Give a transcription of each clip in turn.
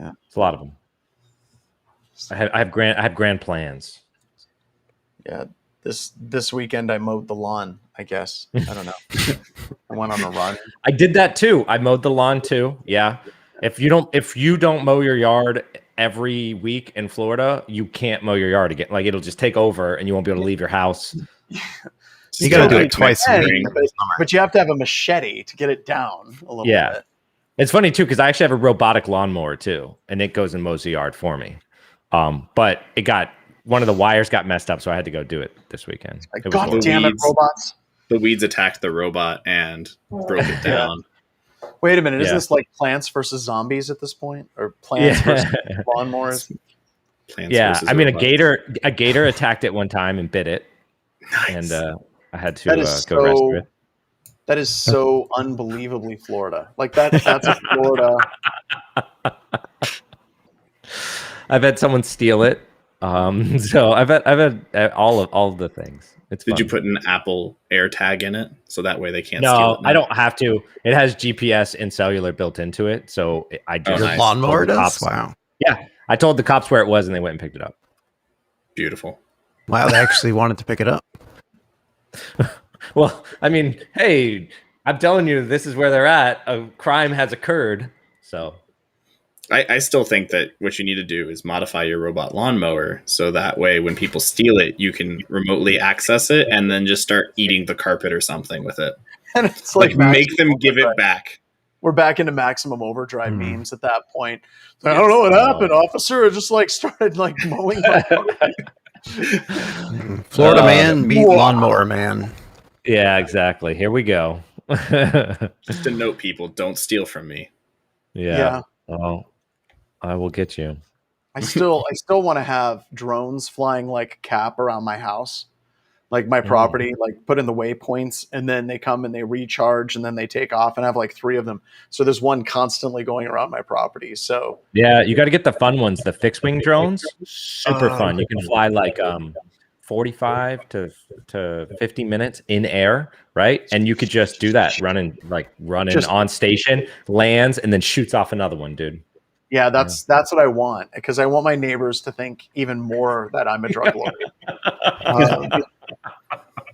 it's a lot of them. I have grand plans. Yeah. This weekend I mowed the lawn, I guess. I don't know. I went on a run. I did that too. I mowed the lawn too. Yeah. If you don't mow your yard every week in Florida, you can't mow your yard again. Like, it'll just take over and you won't be able to leave your house. You got to do it twice a week. But you have to have a machete to get it down a little bit. It's funny too, because I actually have a robotic lawnmower too, and it goes and mows the yard for me. But one of the wires got messed up, so I had to go do it this weekend. God damn it, robots. The weeds attacked the robot and broke it down. Wait a minute. Is this like Plants versus Zombies at this point? Or Plants versus lawnmowers? I mean, a gator attacked it one time and bit it. Nice. And I had to go rescue it. That is so unbelievably Florida. Like that's a Florida. I've had someone steal it. So I've had all of the things. Did you put an Apple AirTag in it so that way they can't steal it? No, I don't have to. It has GPS and cellular built into it, so I just your lawnmower does. Wow. Yeah, I told the cops where it was, and they went and picked it up. Beautiful. Wow, they actually wanted to pick it up. Well, I mean, hey, I'm telling you, this is where they're at. A crime has occurred, so. I still think that what you need to do is modify your robot lawnmower so that way when people steal it, you can remotely access it and then just start eating the carpet or something with it. And it's like make them give it back. We're back into maximum overdrive memes at that point. I don't know what happened, officer. It just started mowing my Florida man meet lawnmower man. Yeah, exactly. Here we go. Just to note, people, don't steal from me. Yeah. Oh. I will get you. I still want to have drones flying like a cap around my house, like my property, like put in the waypoints, and then they come and they recharge and then they take off, and I have like 3 of them. So there's one constantly going around my property. So yeah, you got to get the fun ones, the fixed wing drones. Super fun. You can fly like 45 to 50 minutes in air, right? And you could just do that, running on station, lands, and then shoots off another one, dude. Yeah, that's what I want, because I want my neighbors to think even more that I'm a drug lord.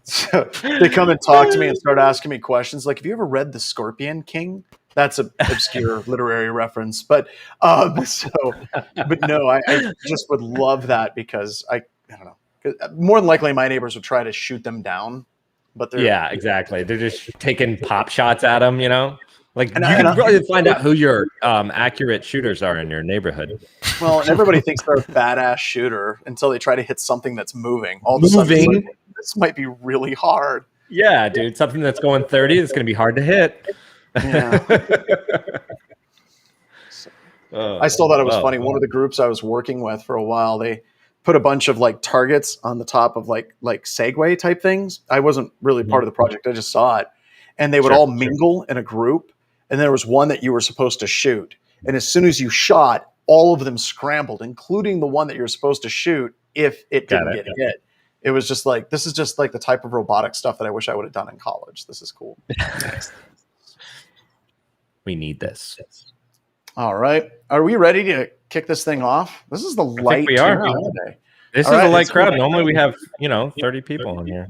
So they come and talk to me and start asking me questions like, have you ever read The Scorpion King? That's an obscure literary reference. But no, I just would love that, because I don't know. More than likely, my neighbors would try to shoot them down. But yeah, exactly. They're just taking pop shots at them, you know? Like, you can probably find out who your accurate shooters are in your neighborhood. Well, and everybody thinks they're a badass shooter until they try to hit something that's moving. All of a sudden, like, this might be really hard. Yeah, dude. Something that's going 30 is going to be hard to hit. Yeah. I still thought it was funny. One of the groups I was working with for a while, they put a bunch of like targets on the top of like Segway type things. I wasn't really part of the project. I just saw it. And they would all mingle in a group. And there was one that you were supposed to shoot. And as soon as you shot, all of them scrambled, including the one that you're supposed to shoot if it didn't get hit. It was just like, this is just like the type of robotic stuff that I wish I would have done in college. This is cool. We need this. All right. Are we ready to kick this thing off? This is the light crowd today. This is a light crowd. Normally we have, 30 people in here.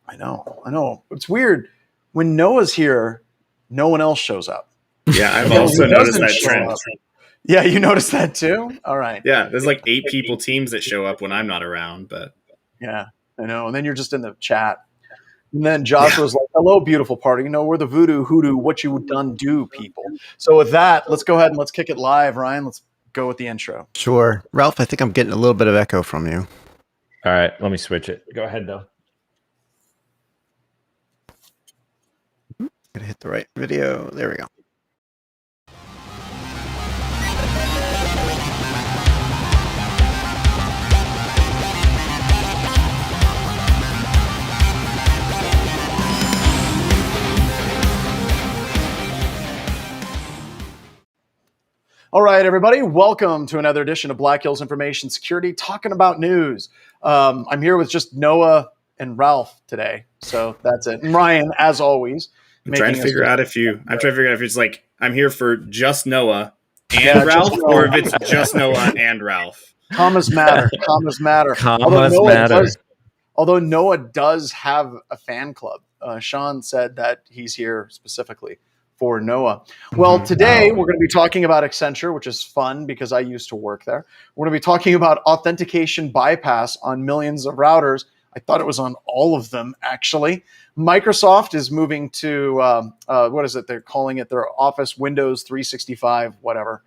I know. It's weird. When Noah's here, no one else shows up. Yeah, I've also noticed that trend. Yeah, you noticed that too? All right. Yeah, there's like 8 people teams that show up when I'm not around, but yeah, I know. And then you're just in the chat. And then Josh was like, hello, beautiful party. We're the voodoo, hoodoo, what you done do people. So with that, let's go ahead and let's kick it live. Ryan, let's go with the intro. Sure. Ralph, I think I'm getting a little bit of echo from you. All right, let me switch it. Go ahead, though. Gotta hit the right video. There we go. All right, everybody, welcome to another edition of Black Hills Information Security, talking about news. I'm here with just Noah and Ralph today, so that's it. And Ryan, as always. I'm trying to figure out if it's like, I'm here for just Noah and Ralph, or if it's just Noah and Ralph. Commas matter. Commas matter. Commas matter. Although Noah does have a fan club. Sean said that he's here specifically for Noah. Well, today we're going to be talking about Accenture, which is fun because I used to work there. We're going to be talking about authentication bypass on millions of routers. I thought it was on all of them, actually. Microsoft is moving to, what is it? They're calling it their Office Windows 365, whatever.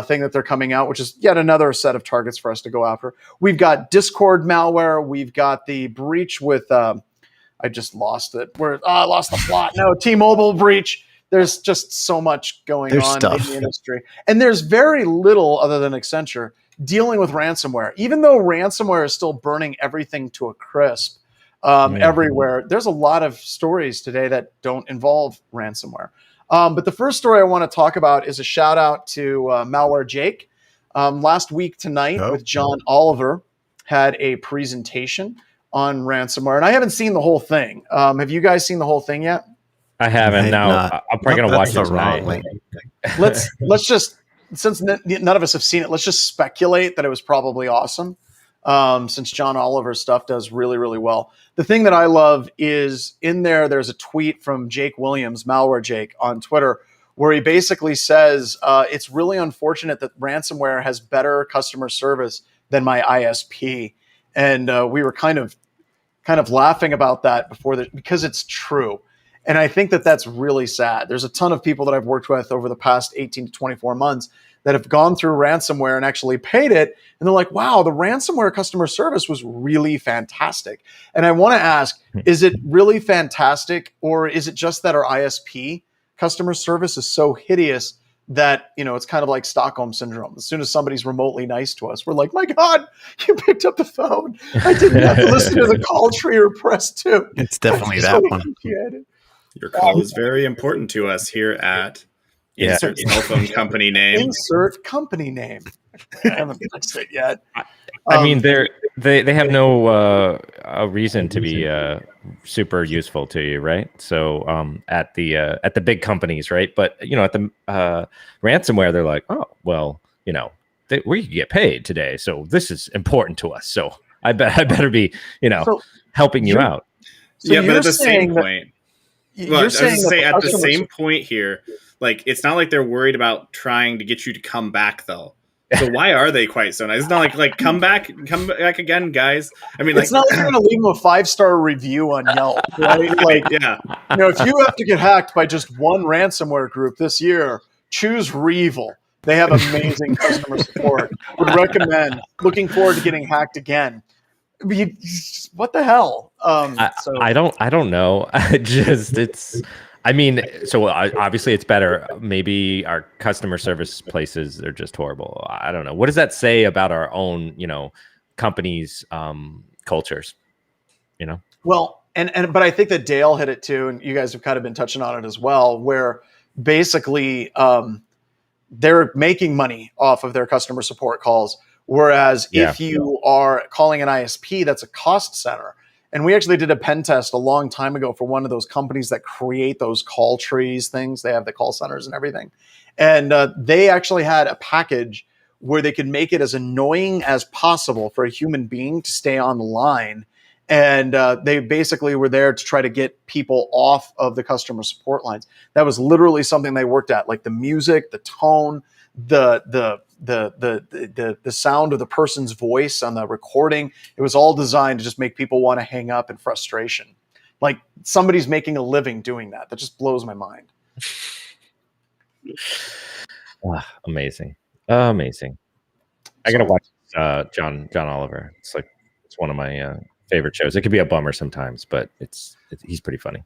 Thing that they're coming out, which is yet another set of targets for us to go after. We've got Discord malware. We've got the breach with, I just lost it. I lost the plot. No, T-Mobile breach. There's just so much going on in the industry. And there's very little other than Accenture dealing with ransomware. Even though ransomware is still burning everything to a crisp everywhere, there's a lot of stories today that don't involve ransomware. But the first story I want to talk about is a shout out to Malware Jake. Last week tonight with John Oliver had a presentation on ransomware. And I haven't seen the whole thing. Have you guys seen the whole thing yet? I haven't. Now I'm probably going to watch it tonight. Let's just, since none of us have seen it, let's just speculate that it was probably awesome. Since John Oliver's stuff does really, really well. The thing that I love is in there's a tweet from Jake Williams, Malware Jake, on Twitter, where he basically says, it's really unfortunate that ransomware has better customer service than my ISP. And we were kind of laughing about that because it's true. And I think that that's really sad. There's a ton of people that I've worked with over the past 18 to 24 months that have gone through ransomware and actually paid it. And they're like, wow, the ransomware customer service was really fantastic. And I want to ask, is it really fantastic, or is it just that our ISP customer service is so hideous that, it's kind of like Stockholm syndrome? As soon as somebody's remotely nice to us, we're like, my God, you picked up the phone. I didn't have to listen to the call tree or press 2. It's definitely that one. Your call is very important to us here at Insert cell phone company name. Insert company name. I haven't fixed it yet. I mean, they have no reason to be super useful to you, right? So at the big companies, right? But at the ransomware, they're like, oh well, we get paid today, so this is important to us. So I better be helping you out. So yeah, but at the same point. Well, I was going to say at the same point here, like, it's not like they're worried about trying to get you to come back, though. So why are they quite so nice? It's not like come back again, guys. I mean, it's not like you're going to leave them a 5-star review on Yelp, right? Like, yeah, if you have to get hacked by just one ransomware group this year, choose Reevil. They have amazing customer support. Would recommend. Looking forward to getting hacked again. What the hell? I don't know. Obviously it's better. Maybe our customer service places are just horrible. I don't know. What does that say about our own, companies' cultures? Well, but I think that Dale hit it too, and you guys have kind of been touching on it as well, where basically they're making money off of their customer support calls. Whereas if you are calling an ISP, that's a cost center. And we actually did a pen test a long time ago for one of those companies that create those call trees things. They have the call centers and everything. And they actually had a package where they could make it as annoying as possible for a human being to stay on the line. And they basically were there to try to get people off of the customer support lines. That was literally something they worked at, like the music, the tone, the sound of the person's voice on the recording. It was all designed to just make people want to hang up in frustration. Like somebody's making a living doing that. That just blows my mind. Amazing. I gotta watch John Oliver. It's one of my favorite shows. It could be a bummer sometimes, but he's pretty funny.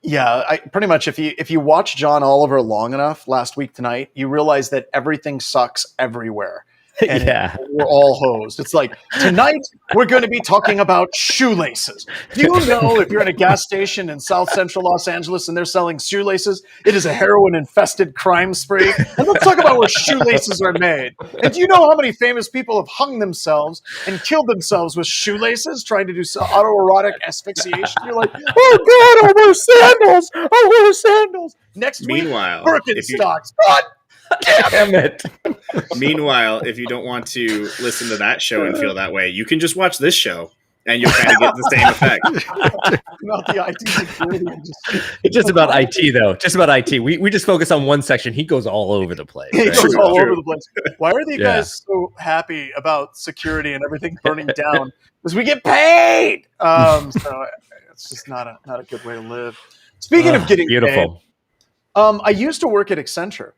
Yeah, pretty much if you watch John Oliver long enough, last week tonight, you realize that everything sucks everywhere. And we're all hosed. It's like, tonight we're going to be talking about shoelaces. Do you know if you're in a gas station in South Central Los Angeles and they're selling shoelaces, it is a heroin-infested crime spree? And let's talk about where shoelaces are made. And do you know how many famous people have hung themselves and killed themselves with shoelaces trying to do autoerotic asphyxiation? You're like, oh God, I wear sandals. Next week, Birkenstocks. God Damn it. Meanwhile, if you don't want to listen to that show and feel that way, you can just watch this show and you'll kind of get the same effect. About the IT security. It's just about IT, though. Just about IT. We just focus on one section. He goes all over the place. He Right? goes all over the place. Why are you guys so happy about security and everything burning down? Because we get paid. So it's just not a good way to live. Speaking of getting beautiful. paid, I used to work at Accenture,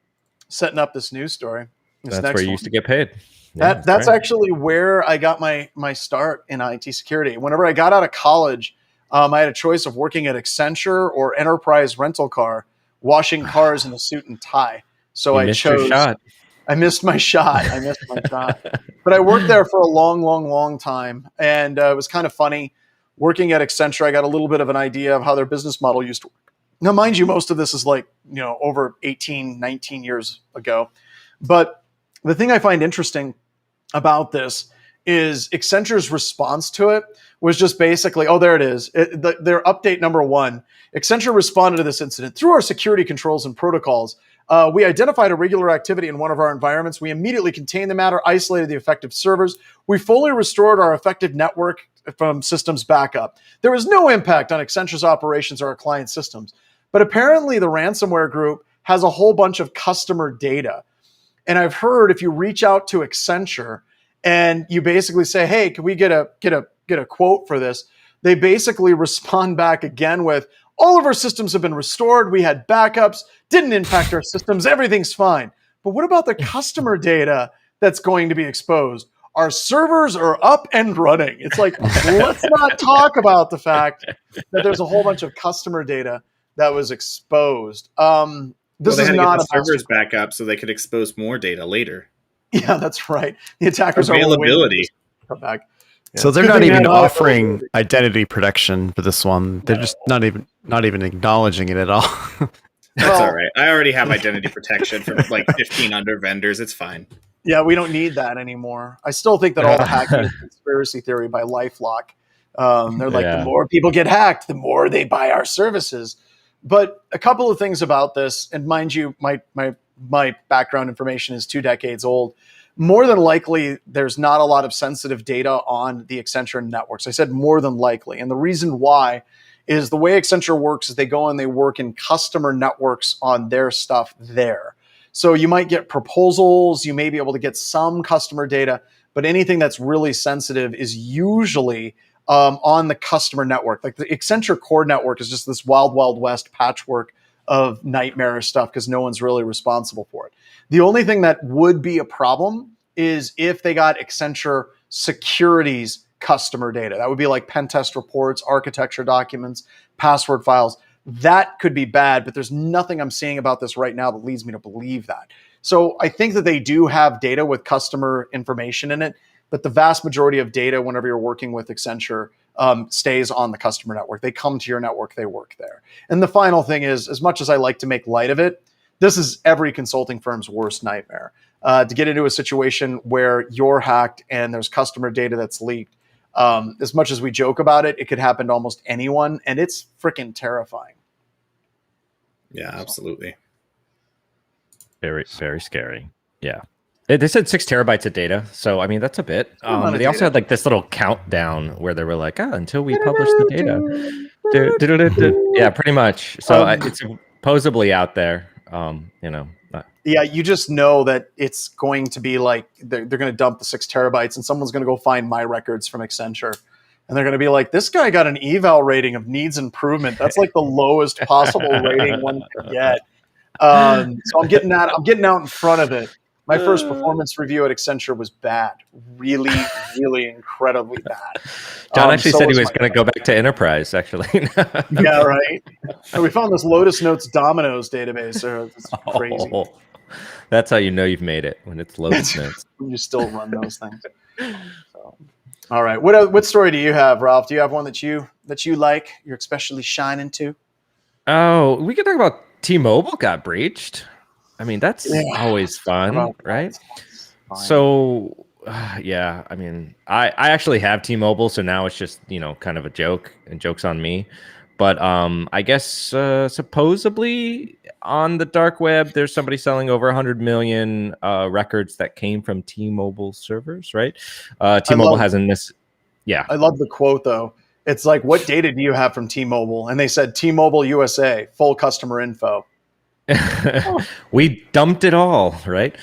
setting up this news story. That's where you used to get paid. That's actually where I got my start in IT security. Whenever I got out of college, I had a choice of working at Accenture or Enterprise Rental Car, washing cars in a suit and tie. So I chose. I missed my shot. But I worked there for a long time, and it was kind of funny. Working at Accenture, I got a little bit of an idea of how their business model used to work. Now, mind you, most of this is over 18, 19 years ago. But the thing I find interesting about this is Accenture's response to it was just basically, there it is. Their update number 1. Accenture responded to this incident. Through our security controls and protocols, we identified irregular activity in one of our environments. We immediately contained the matter, isolated the affected servers. We fully restored our affected network from systems backup. There was no impact on Accenture's operations or our client systems. But apparently the ransomware group has a whole bunch of customer data. And I've heard if you reach out to Accenture and you basically say, hey, can we get a quote for this? They basically respond back again with, all of our systems have been restored. We had backups, didn't impact our systems. Everything's fine. But what about the customer data that's going to be exposed? Our servers are up and running. It's like, let's not talk about the fact that there's a whole bunch of customer data that was exposed. This is not a servers backup so they could expose more data later. Yeah, that's right. The attackers availability. Come back. Yeah. So they're not even offering identity protection for this one. They're just not even acknowledging it at all. That's all right. I already have identity protection from like 15 other vendors. It's fine. Yeah, we don't need that anymore. I still think that all the hacking is conspiracy theory by LifeLock. They're like, the more people get hacked, the more they buy our services. But a couple of things about this, and mind you, my background information is 2 decades old. More than likely, there's not a lot of sensitive data on the Accenture networks. I said more than likely. And the reason why is the way Accenture works is they go and they work in customer networks on their stuff there. So you might get proposals, you may be able to get some customer data, but anything that's really sensitive is usually on the customer network. Like the Accenture core network is just this wild, wild west patchwork of nightmarish stuff because no one's really responsible for it. The only thing that would be a problem is if they got Accenture securities customer data. That would be like pen test reports, architecture documents, password files. That could be bad, but there's nothing I'm seeing about this right now that leads me to believe that. So I think that they do have data with customer information in it, but the vast majority of data, whenever you're working with Accenture, stays on the customer network. They come to your network, they work there. And the final thing is, as much as I like to make light of it, this is every consulting firm's worst nightmare. To get into a situation where you're hacked and there's customer data that's leaked. As much as we joke about it, it could happen to almost anyone, and it's freaking terrifying. Yeah, absolutely. Very, very scary. Yeah. They said 6 terabytes of data. So, I mean, that's a bit. They also had like this little countdown where they were like, until we publish the data. Yeah, pretty much. So it's supposedly out there, Yeah, you just know that it's going to be like, they're going to dump the 6 terabytes and someone's going to go find my records from Accenture. And they're going to be like, this guy got an eval rating of needs improvement. That's like the lowest possible rating one could get. So I'm getting out in front of it. My first performance review at Accenture was bad, really, really incredibly bad. John actually said he was going to go back to Enterprise, actually. Yeah, right. And we found this Lotus Notes Dominoes database. It's crazy. That's how you know you've made it, when it's Lotus Notes. You still run those things. So, all right. What story do you have, Ralph? Do you have one that you like? You're especially shining to? Oh, we could talk about T-Mobile got breached. I mean, that's always fun, right? So, I mean, I actually have T-Mobile, so now it's just, kind of a joke, and joke's on me. But I guess supposedly on the dark web, there's somebody selling over 100 million records that came from T-Mobile servers, right? T-Mobile hasn't missed. Yeah. I love the quote, though. It's like, what data do you have from T-Mobile? And they said, T-Mobile USA, full customer info. We dumped it all, right?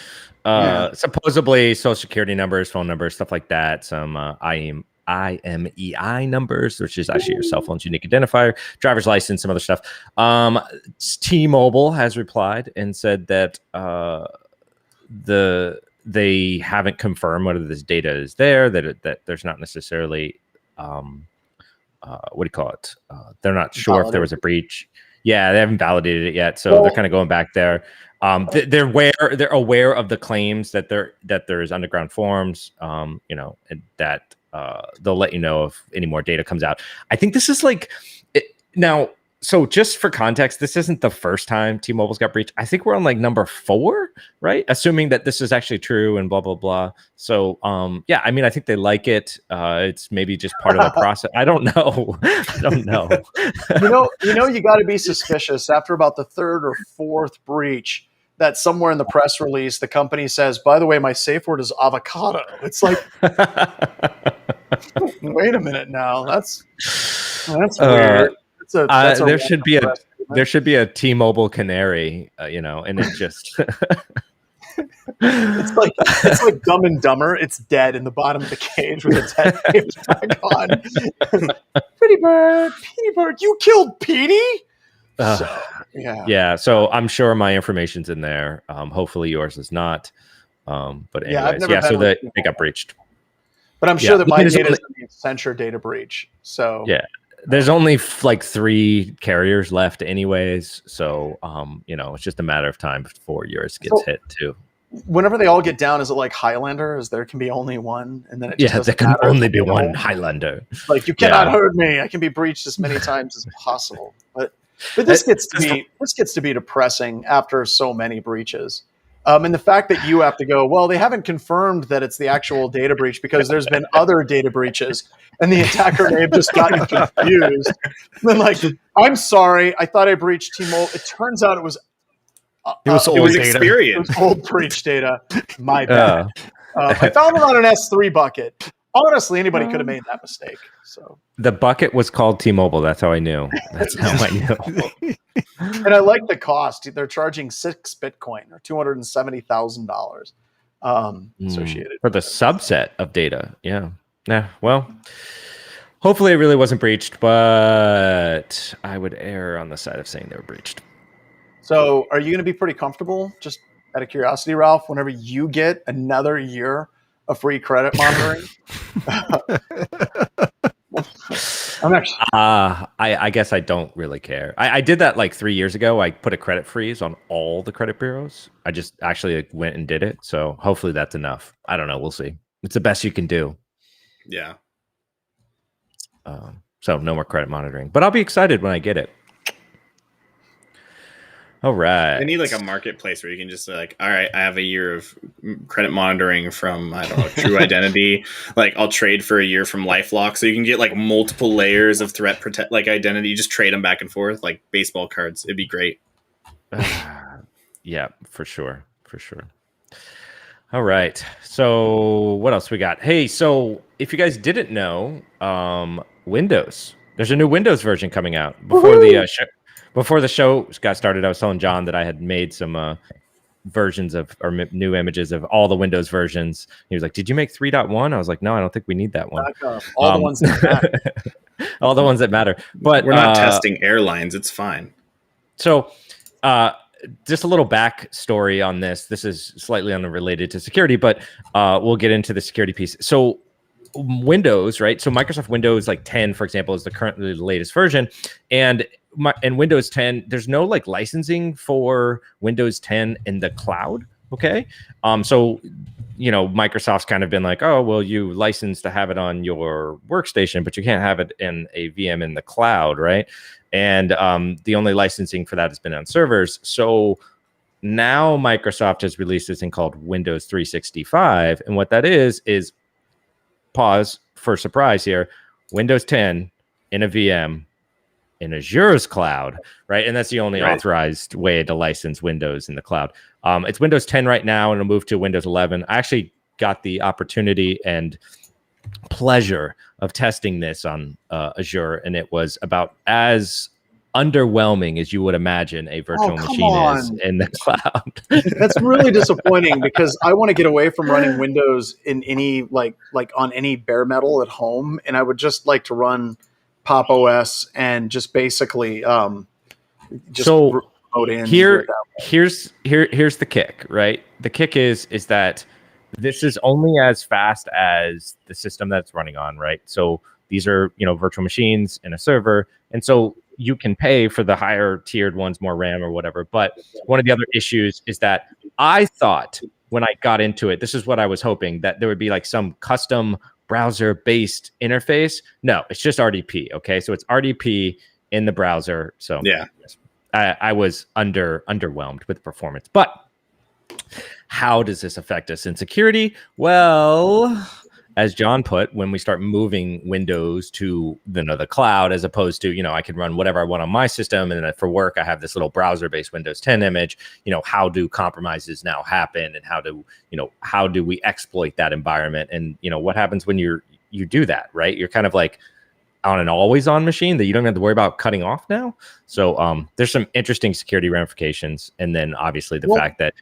Supposedly social security numbers, phone numbers, stuff like that. Some IMEI numbers, which is actually your cell phone's unique identifier, driver's license, some other stuff. T-Mobile has replied and said that they haven't confirmed whether this data is there, that there's not necessarily what do you call it? They're not sure if there was a breach. Yeah, they haven't validated it yet, so they're kind of going back there. They're aware of the claims that there is underground forms, and that they'll let you know if any more data comes out. I think this is now. So just for context, this isn't the first time T-Mobile's got breached. I think we're on number 4, right? Assuming that this is actually true and blah, blah, blah. So, I mean, I think they like it. It's maybe just part of the process. I don't know. You got to be suspicious after about the 3rd or 4th breach that somewhere in the press release, the company says, by the way, my safe word is avocado. It's like, wait a minute now. That's weird. There should be a T-Mobile canary, and it just it's like Dumb and Dumber. It's dead in the bottom of the cage with its head back on. Petey bird, you killed Petey. So I'm sure my information's in there. Hopefully yours is not. But anyways, so they got breached. But I'm sure that my data is in the Accenture data breach. So yeah. There's only 3 carriers left anyways. So, it's just a matter of time before yours gets hit too. Whenever they all get down, is it like Highlander? Is there can be only one? And then there can only be one Highlander. Like, you cannot hurt me. I can be breached as many times as possible. But this gets to be depressing after so many breaches. And the fact that you have to go, well, they haven't confirmed that it's the actual data breach because there's been other data breaches and the attacker may have just gotten confused. And then I'm sorry, I thought I breached T-Mobile. It turns out it was Experian. It was old breach data. My bad. I found it on an S3 bucket. Honestly, anybody could have made that mistake. So the bucket was called T-Mobile. That's how I knew. That's how I knew. And I like the cost. They're charging 6 Bitcoin or $270,000 associated for the subset of data. Yeah. Well, hopefully it really wasn't breached, but I would err on the side of saying they were breached. So, are you going to be pretty comfortable? Just out of curiosity, Ralph, whenever you get another year of free credit monitoring. I guess I don't really care. I did that 3 years ago. I put a credit freeze on all the credit bureaus. I just actually went and did it. So hopefully that's enough. I don't know. We'll see. It's the best you can do. Yeah. So no more credit monitoring, but I'll be excited when I get it. All right. They need a marketplace where you can just all right, I have a year of credit monitoring from, I don't know, True Identity. I'll trade for a year from LifeLock. So you can get multiple layers of threat protect identity. You just trade them back and forth like baseball cards. It'd be great. Yeah, for sure. All right. So what else we got? Hey, so if you guys didn't know, Windows, there's a new Windows version coming out before Before the show got started, I was telling John that I had made some versions of or new images of all the Windows versions. He was like, "Did you make 3.1?" I was like, "No, I don't think we need that one." All the ones that matter. All the ones that matter. But we're not testing airlines. It's fine. So, just a little backstory on this. This is slightly unrelated to security, but we'll get into the security piece. So, Windows, right? So Microsoft Windows 10, for example, is currently the latest version, and Windows 10, there's no licensing for Windows 10 in the cloud. Okay, so Microsoft's kind of been oh, well, you license to have it on your workstation, but you can't have it in a VM in the cloud, right? And the only licensing for that has been on servers. So now Microsoft has released this thing called Windows 365, and what that is pause for surprise here, Windows 10 in a VM in Azure's cloud, right? And that's the only authorized way to license Windows in the cloud. It's Windows 10 right now, and it'll move to Windows 11. I actually got the opportunity and pleasure of testing this on Azure, and it was about as underwhelming as you would imagine a virtual machine is in the cloud. That's really disappointing because I want to get away from running Windows in any like on any bare metal at home, and I would just like to run Pop OS and just basically just remote in. Here's the kick, right? The kick is that this is only as fast as the system that's running on, right? So these are, virtual machines in a server. And so you can pay for the higher tiered ones, more RAM or whatever. But one of the other issues is that I thought when I got into it, this is what I was hoping, that there would be like some custom browser based interface. No, it's just RDP. Okay. So it's RDP in the browser. So yeah, I was underwhelmed with performance, but how does this affect us in security? Well, as John put, when we start moving Windows to the cloud, as opposed to, I can run whatever I want on my system. And then for work, I have this little browser-based Windows 10 image. How do compromises now happen? And how do we exploit that environment? And, what happens when you do that, right? You're kind of like on an always on machine that you don't have to worry about cutting off now. So there's some interesting security ramifications. And then obviously the fact that,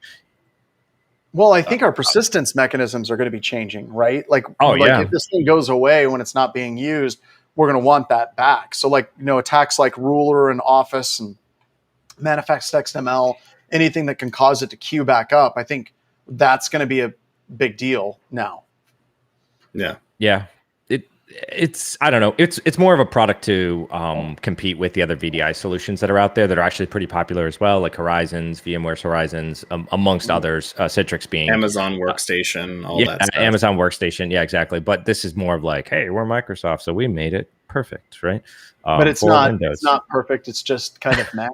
well, I think our persistence mechanisms are going to be changing, right? If this thing goes away when it's not being used, we're going to want that back. So attacks like Ruler and Office and Manifest XML, anything that can cause it to queue back up, I think that's going to be a big deal now. Yeah. Yeah. It's I don't know. It's more of a product to compete with the other VDI solutions that are out there that are actually pretty popular as well, like Horizons, VMware's Horizons, amongst others. Citrix being Amazon Workstation, all that stuff. Amazon Workstation, yeah, exactly. But this is more of like, hey, we're Microsoft, so we made it perfect, right? But it's not. Windows. It's not perfect. It's just kind of Mac.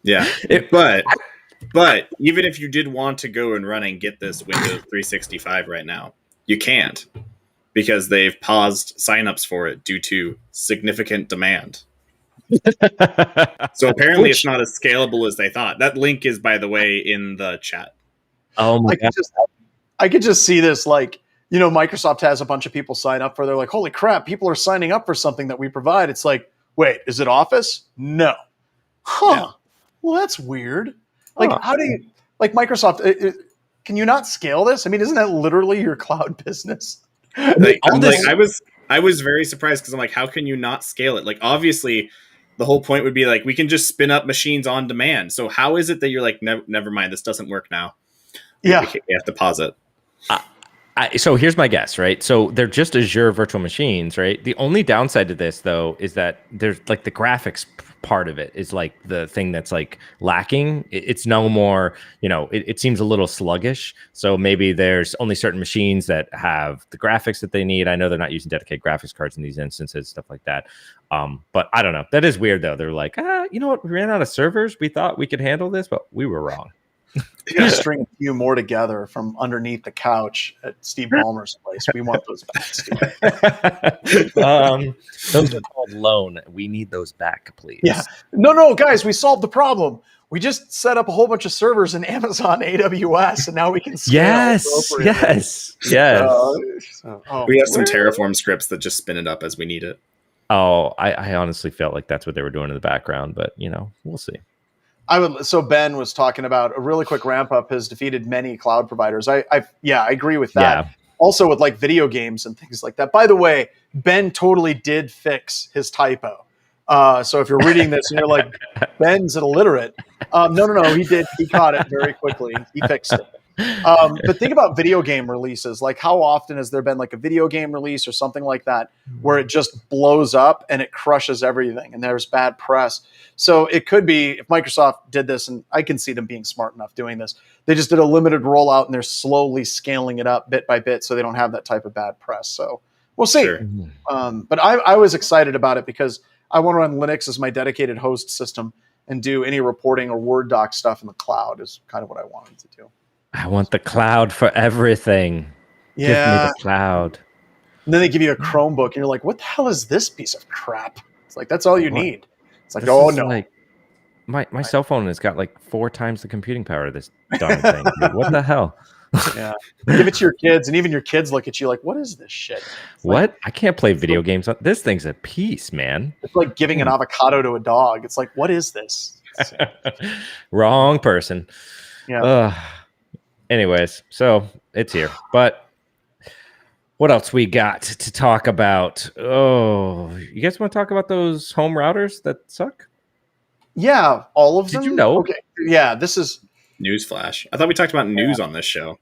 Yeah, but even if you did want to go and run and get this Windows 365 right now, you can't. Because they've paused signups for it due to significant demand. So apparently it's not as scalable as they thought. That link is, by the way, in the chat. Oh my God. I could just see this Microsoft has a bunch of people sign up for, they're like, holy crap, people are signing up for something that we provide. It's like, wait, is it Office? No. Huh. Yeah. Well, that's weird. How do you, Microsoft, can you not scale this? I mean, isn't that literally your cloud business? I was very surprised because I'm like, how can you not scale it? Like, obviously, the whole point would be like, we can just spin up machines on demand. So how is it that you're like, never mind, this doesn't work now? Yeah, we have to pause it. So here's my guess, right? So they're just Azure virtual machines, right? The only downside to this, though, is that there's like the graphics part of it is like the thing that's like lacking. It's no more, it seems a little sluggish. So maybe there's only certain machines that have the graphics that they need. I know they're not using dedicated graphics cards in these instances, stuff like that. But I don't know. That is weird, though. They're like, you know what? We ran out of servers. We thought we could handle this, but we were wrong. You gotta string a few more together from underneath the couch at Steve Ballmer's place. We want those back, Steve. Those are called loan. We need those back, please. Yeah. No, guys, we solved the problem. We just set up a whole bunch of servers in Amazon AWS, and now we can scale. Yes. We have some Terraform scripts that just spin it up as we need it. Oh, I honestly felt like that's what they were doing in the background, but we'll see. So Ben was talking about a really quick ramp up has defeated many cloud providers. I agree with that. Yeah. Also with like video games and things like that. By the way, Ben totally did fix his typo. So if you're reading this and you're like, Ben's an illiterate. No, he did. He caught it very quickly. He fixed it. But think about video game releases. Like, how often has there been like a video game release or something like that where it just blows up and it crushes everything and there's bad press? So it could be if Microsoft did this, and I can see them being smart enough doing this. They just did a limited rollout and they're slowly scaling it up bit by bit so they don't have that type of bad press. So we'll see. Sure. But I was excited about it because I want to run Linux as my dedicated host system and do any reporting or Word doc stuff in the cloud is kind of what I wanted to do. I want the cloud for everything. Yeah. Give me the cloud. And then they give you a Chromebook and you're like, what the hell is this piece of crap? It's like, that's all you need. It's like, oh no. Like, my cell phone has got like 4 times the computing power of this darn thing. Dude. What the hell? Yeah. Give it to your kids, and even your kids look at you like, what is this shit? It's what? Like, I can't play video games. This thing's a piece, man. It's like giving an avocado to a dog. It's like, what is this? Wrong person. Yeah. Anyways, so it's here. But what else we got to talk about? Oh, you guys want to talk about those home routers that suck? Yeah, all of them. Did you know? Okay. Yeah, this is newsflash. I thought we talked about news on this show.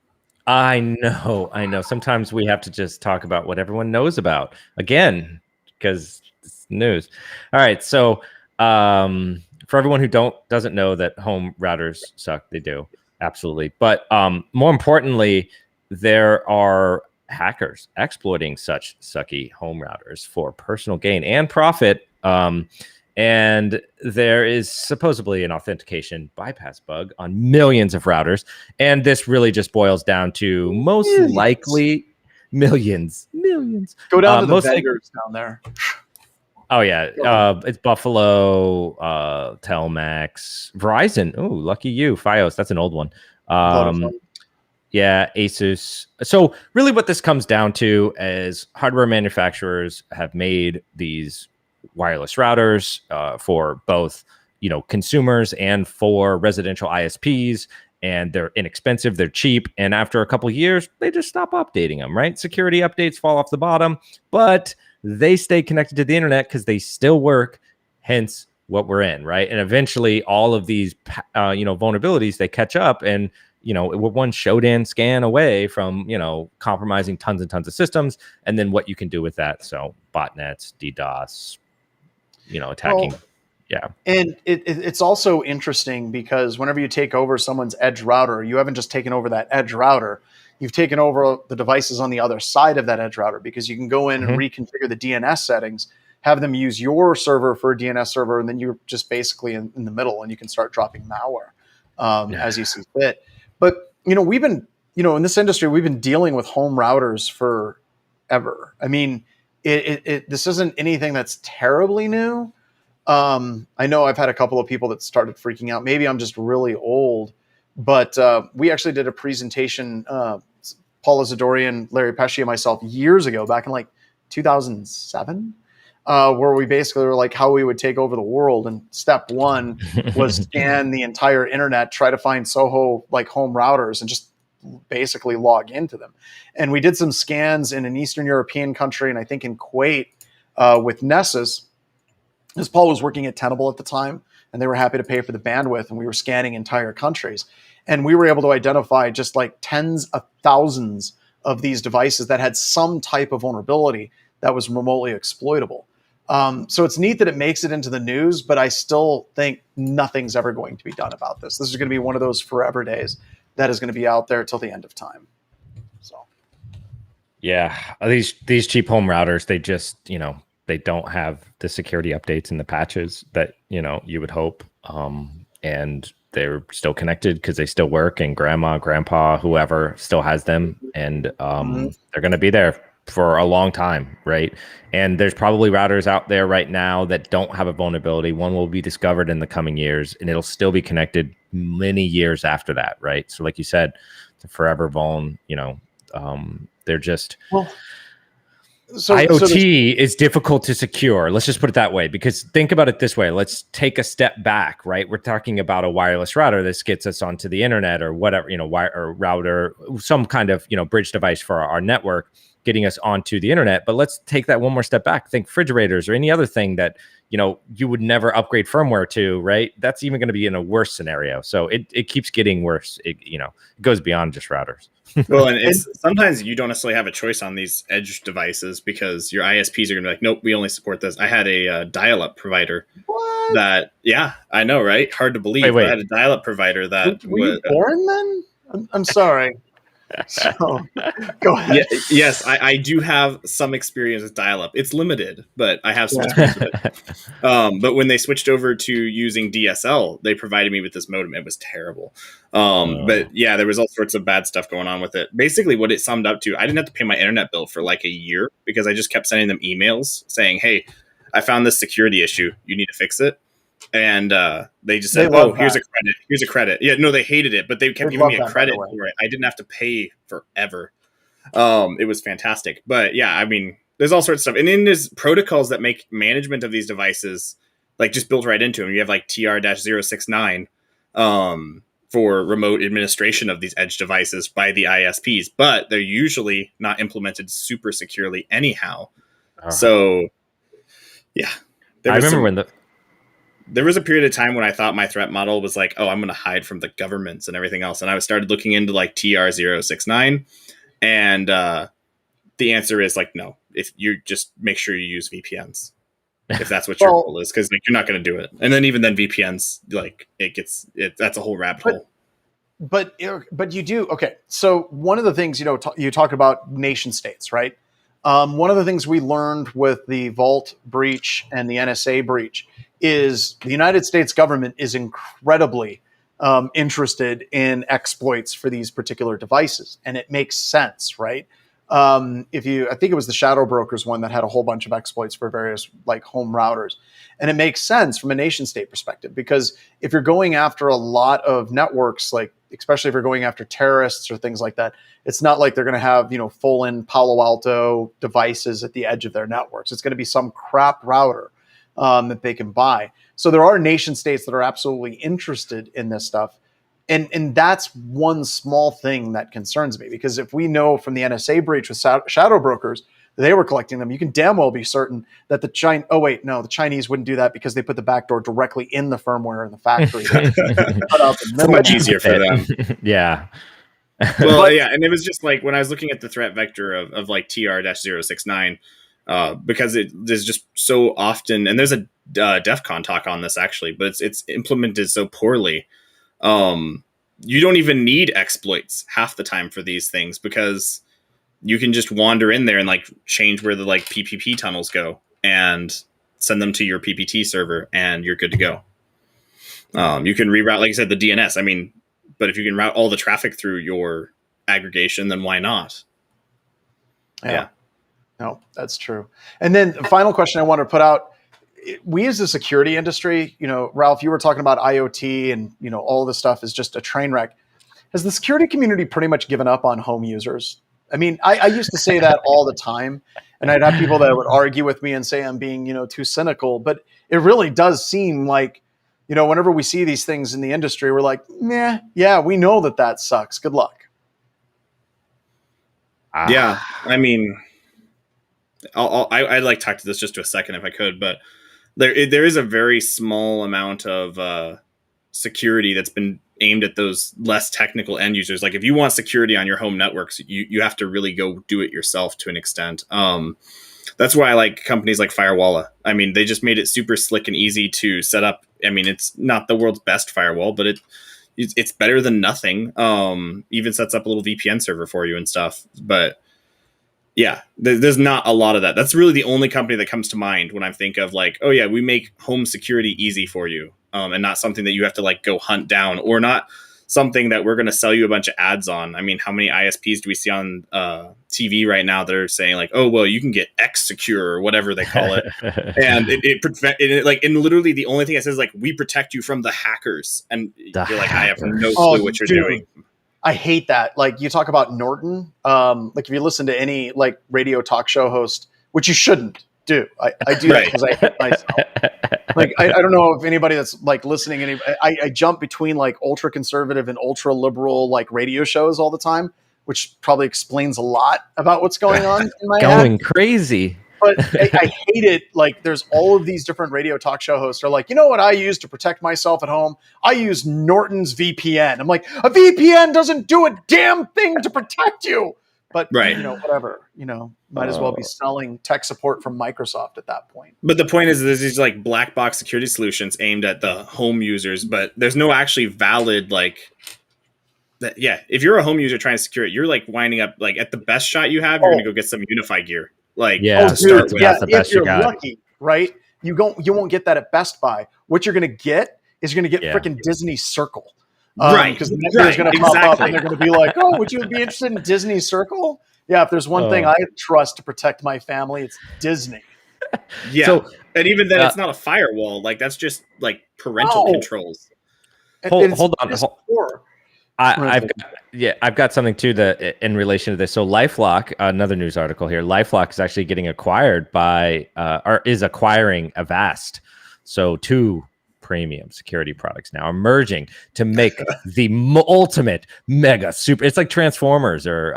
I know. Sometimes we have to just talk about what everyone knows about again, because it's news. All right. So for everyone who doesn't know that home routers suck, they do. Absolutely. But more importantly, there are hackers exploiting such sucky home routers for personal gain and profit. And there is supposedly an authentication bypass bug on millions of routers. And this really just boils down to most likely millions. Go down to the vendors down there. Oh, yeah. It's Buffalo, Telmax, Verizon. Oh, lucky you. Fios. That's an old one. Yeah, Asus. So really what this comes down to is hardware manufacturers have made these wireless routers for both, consumers and for residential ISPs, and they're inexpensive, they're cheap, and after a couple of years, they just stop updating them, right? Security updates fall off the bottom, but they stay connected to the internet because they still work, hence what we're in, right? And eventually all of these, vulnerabilities, they catch up, and we're one Shodan scan away from, compromising tons and tons of systems, and then what you can do with that. So botnets, DDoS, attacking. Well, yeah. And it's also interesting because whenever you take over someone's edge router, you haven't just taken over that edge router. You've taken over the devices on the other side of that edge router, because you can go in and reconfigure the DNS settings, have them use your server for a DNS server, and then you're just basically in the middle, and you can start dropping malware as you see fit. But, we've been, in this industry, we've been dealing with home routers forever. I mean, this isn't anything that's terribly new. I know I've had a couple of people that started freaking out. Maybe I'm just really old, but we actually did a presentation, Paula Zadorian, Larry Pesci, and myself years ago, back in like 2007, where we basically were like how we would take over the world. And step one was scan the entire internet, try to find Soho like home routers, and just basically log into them. And we did some scans in an Eastern European country, and I think in Kuwait with Nessus, because Paul was working at Tenable at the time, and they were happy to pay for the bandwidth, and we were scanning entire countries. And we were able to identify just like tens of thousands of these devices that had some type of vulnerability that was remotely exploitable. So it's neat that it makes it into the news, but I still think nothing's ever going to be done about this. This is going to be one of those forever days that is going to be out there till the end of time. So, yeah, these cheap home routers, they just, they don't have the security updates and the patches that, you would hope. And they're still connected because they still work, and grandma, grandpa, whoever still has them. And they're going to be there for a long time, right? And there's probably routers out there right now that don't have a vulnerability. One will be discovered in the coming years, and it'll still be connected many years after that, right? So like you said, it's a forever vuln, they're just... Well, IoT is difficult to secure. Let's just put it that way, because think about it this way. Let's take a step back, right? We're talking about a wireless router that gets us onto the internet or whatever, or router, some kind of, bridge device for our network, getting us onto the internet. But let's take that one more step back. Think refrigerators or any other thing that, you would never upgrade firmware to, right? That's even going to be in a worse scenario. So it keeps getting worse. It goes beyond just routers. Well, and it's sometimes you don't necessarily have a choice on these edge devices because your ISPs are going to be like, nope, we only support this. I had a dial-up provider that, yeah, I know, right? Hard to believe. Wait. I had a dial-up provider that were you born then? I'm sorry. So, go ahead. Yes, I do have some experience with dial-up. It's limited, but I have some experience with it. But when they switched over to using DSL, they provided me with this modem. It was terrible. But yeah, there was all sorts of bad stuff going on with it. Basically, what it summed up to, I didn't have to pay my internet bill for like a year because I just kept sending them emails saying, hey, I found this security issue. You need to fix it. And they just said, "Oh, here's a credit. Here's a credit." Yeah, no, they hated it, but they kept giving me a credit for it. I didn't have to pay forever. It was fantastic. But yeah, I mean, there's all sorts of stuff, and then there's protocols that make management of these devices like just built right into them. You have like TR-069 for remote administration of these edge devices by the ISPs, but they're usually not implemented super securely anyhow. So yeah, I remember there was a period of time when I thought my threat model was like, oh, I'm going to hide from the governments and everything else. And I started looking into like TR-069. And the answer is like, no, if you just make sure you use VPNs, if that's what your goal is, because like, you're not going to do it. And then even then VPNs, like that's a whole rabbit hole. But you do. Okay. So one of the things, you talk about nation states, right? One of the things we learned with the Vault breach and the NSA breach is the United States government is incredibly interested in exploits for these particular devices. And it makes sense, right? I think it was the Shadow Brokers one that had a whole bunch of exploits for various like home routers. And it makes sense from a nation state perspective, because if you're going after a lot of networks, like especially if you're going after terrorists or things like that, it's not like they're going to have, full in Palo Alto devices at the edge of their networks. It's going to be some crap router that they can buy. So there are nation states that are absolutely interested in this stuff. And that's one small thing that concerns me, because if we know from the NSA breach with Shadow Brokers, they were collecting them, you can damn well be certain that the Chinese wouldn't do that because they put the backdoor directly in the firmware in the factory. So much easier for them. Yeah. Well, yeah. And it was just like when I was looking at the threat vector of like TR-069, because there's just so often, and there's a DEF CON talk on this actually, but it's implemented so poorly. You don't even need exploits half the time for these things, because you can just wander in there and like change where the like PPP tunnels go and send them to your PPT server and you're good to go. You can reroute, like I said, the DNS. I mean, but if you can route all the traffic through your aggregation, then why not? Yeah. No, that's true. And then the final question I want to put out, we as a security industry, Ralph, you were talking about IoT and, all this stuff is just a train wreck. Has the security community pretty much given up on home users? I mean, I used to say that all the time, and I'd have people that would argue with me and say I'm being, too cynical, but it really does seem like, whenever we see these things in the industry, we're like, meh, yeah, we know that sucks. Good luck. Yeah. I mean, I'd like to talk to this just for a second if I could, but there is a very small amount of security that's been aimed at those less technical end users. Like if you want security on your home networks, you have to really go do it yourself to an extent. That's why I like companies like Firewalla. I mean, they just made it super slick and easy to set up. I mean, it's not the world's best firewall, but it's better than nothing. Even sets up a little VPN server for you and stuff. But yeah, there's not a lot of that. That's really the only company that comes to mind when I think of like, oh yeah, we make home security easy for you. And not something that you have to like go hunt down, or not something that we're going to sell you a bunch of ads on. I mean, how many ISPs do we see on TV right now that are saying like, oh, well, you can get X secure or whatever they call it. And and literally the only thing it says is like, we protect you from the hackers. And you're like, I have no clue what you're doing. I hate that. Like you talk about Norton. Like if you listen to any like radio talk show host, which you shouldn't do. I do that because I hate myself. Like I don't know if anybody that's like listening. I jump between like ultra conservative and ultra liberal like radio shows all the time, which probably explains a lot about what's going on in my head. Going crazy. But I hate it. Like there's all of these different radio talk show hosts are like, you know what I use to protect myself at home? I use Norton's VPN. I'm like, a VPN doesn't do a damn thing to protect you. But, whatever, might as well be selling tech support from Microsoft at that point. But the point is there's these like black box security solutions aimed at the home users, but there's no actually valid like that. Yeah. If you're a home user trying to secure it, you're like winding up like at the best shot you have, you're going to go get some Unify gear. Like to start with. Yeah, if you're lucky, right? You won't get that at Best Buy. What you're going to get is you're going to get freaking Disney Circle. Right. Because the next is going to pop up and they're going to be like, oh, would you be interested in Disney Circle? Yeah, if there's one thing I trust to protect my family, it's Disney. Yeah. So, and even then, it's not a firewall. Like, that's just like parental controls. Hold on. I've got something too that in relation to this. So LifeLock, another news article here. LifeLock is actually getting acquired by, or is acquiring Avast. So 2 premium security products now emerging to make the ultimate mega super. It's like Transformers, or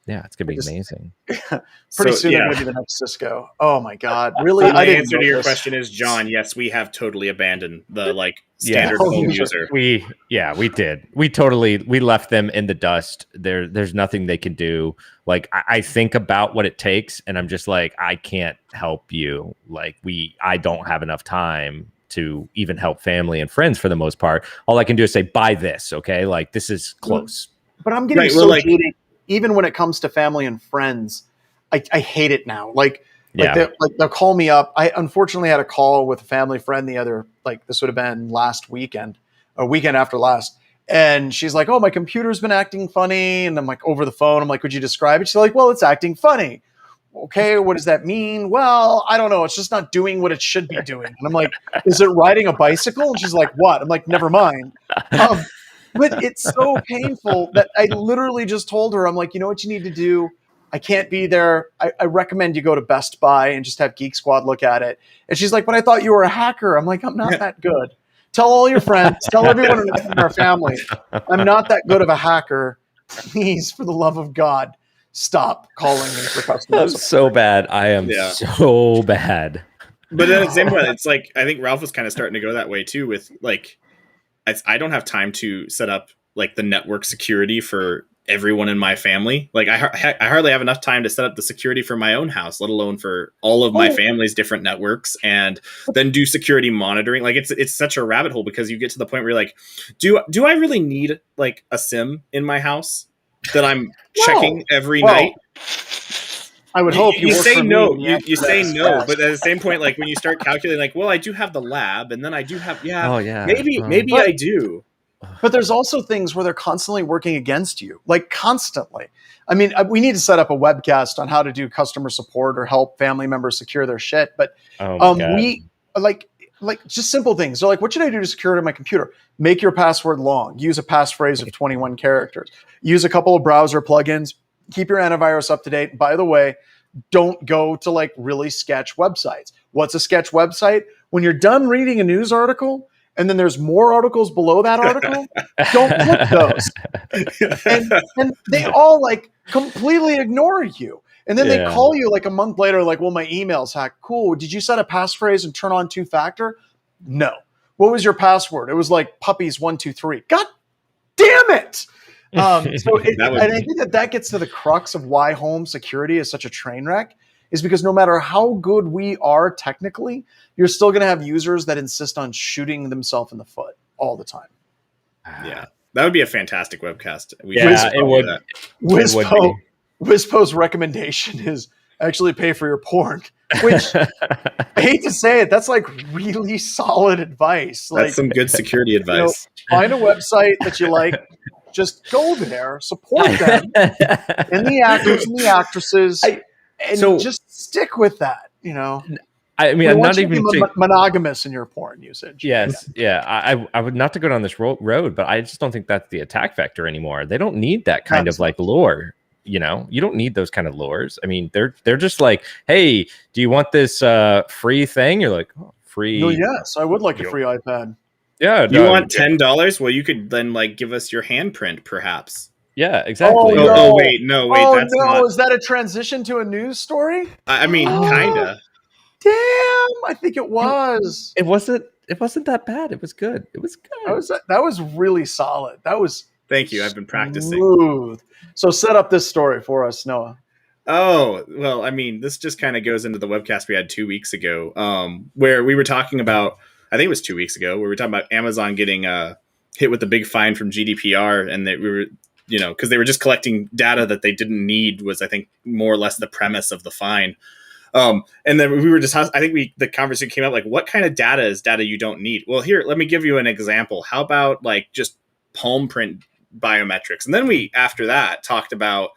it's gonna be amazing. Pretty soon they're gonna be the next Cisco. Oh my God, really? My answer to your question is, John, yes, we have totally abandoned the standard home user. We did. We left them in the dust. There's nothing they can do. Like, I think about what it takes, and I'm just like, I can't help you. Like, I don't have enough time to even help family and friends for the most part. All I can do is say, buy this, okay? Like, this is close. But I'm getting jaded. Even when it comes to family and friends, I hate it now. They'll call me up. I unfortunately had a call with a family friend this would have been last weekend or weekend after last. And she's like, oh, my computer's been acting funny. And I'm like, over the phone, I'm like, could you describe it? She's like, well, it's acting funny. Okay, what does that mean? Well, I don't know. It's just not doing what it should be doing. And I'm like, is it riding a bicycle? And she's like, what? I'm like, never mind. But it's so painful that I literally just told her, I'm like, you know what you need to do? I can't be there. I recommend you go to Best Buy and just have Geek Squad look at it. And she's like, but I thought you were a hacker. I'm like, I'm not that good. Tell all your friends, tell everyone in our family, I'm not that good of a hacker. Please, for the love of God, stop calling me for customer support. I'm so bad. I am so bad. But at the same point, it's like, I think Ralph was kind of starting to go that way too with I don't have time to set up the network security for everyone in my family. Like I hardly have enough time to set up the security for my own house, let alone for all of my family's different networks, and then do security monitoring. Like it's such a rabbit hole, because you get to the point where you're like, do I really need a SIM in my house that I'm checking every night? I would hope you say no. You say no, but at the same point, when you start calculating, well, I do have the lab, and then I do have, maybe I do. But there's also things where they're constantly working against you, constantly. I mean, we need to set up a webcast on how to do customer support or help family members secure their shit. But we just simple things. So what should I do to secure it on my computer? Make your password long. Use a passphrase of 21 characters. Use a couple of browser plugins. Keep your antivirus up to date. By the way, don't go to really sketch websites. What's a sketch website? When you're done reading a news article and then there's more articles below that article, don't click those. And they all completely ignore you. And then they call you a month later, well, my email's hacked. Cool. Did you set a passphrase and turn on 2-factor? No. What was your password? It was puppies 1, 2, 3. God damn it. And I think that gets to the crux of why home security is such a train wreck, is because no matter how good we are technically, you're still going to have users that insist on shooting themselves in the foot all the time. Yeah, that would be a fantastic webcast. It would. Wispo's recommendation is actually pay for your porn, which I hate to say it, that's really solid advice. That's some good security advice. Find a website that you like. Just go there, support them, and the actors and the actresses, and just stick with that. I mean, I'm not even monogamous in your porn usage. Yes, I would not to go down this road, but I just don't think that's the attack vector anymore. They don't need that kind of lure. You don't need those kind of lures. I mean, they're just hey, do you want this free thing? You're like, oh, free. No, yes, I would like a free iPad. Yeah. You want $10? Well, you could then give us your handprint, perhaps. Yeah, exactly. Oh, wait. That's not... Is that a transition to a news story? I mean, kinda. Damn, I think it was. It wasn't that bad. It was good. It was good. That was really solid. That was. Thank you. I've been practicing. Smooth. So set up this story for us, Noah. Oh, well, I mean, this just kind of goes into the webcast we had 2 weeks ago, where we were talking about, I think it was 2 weeks ago, where we were talking about Amazon getting hit with a big fine from GDPR, and that we were, because they were just collecting data that they didn't need, was, I think, more or less the premise of the fine. And then we were just, I think the conversation came up, what kind of data is data you don't need? Well, here, let me give you an example. How about just palm print biometrics? And then we, after that, talked about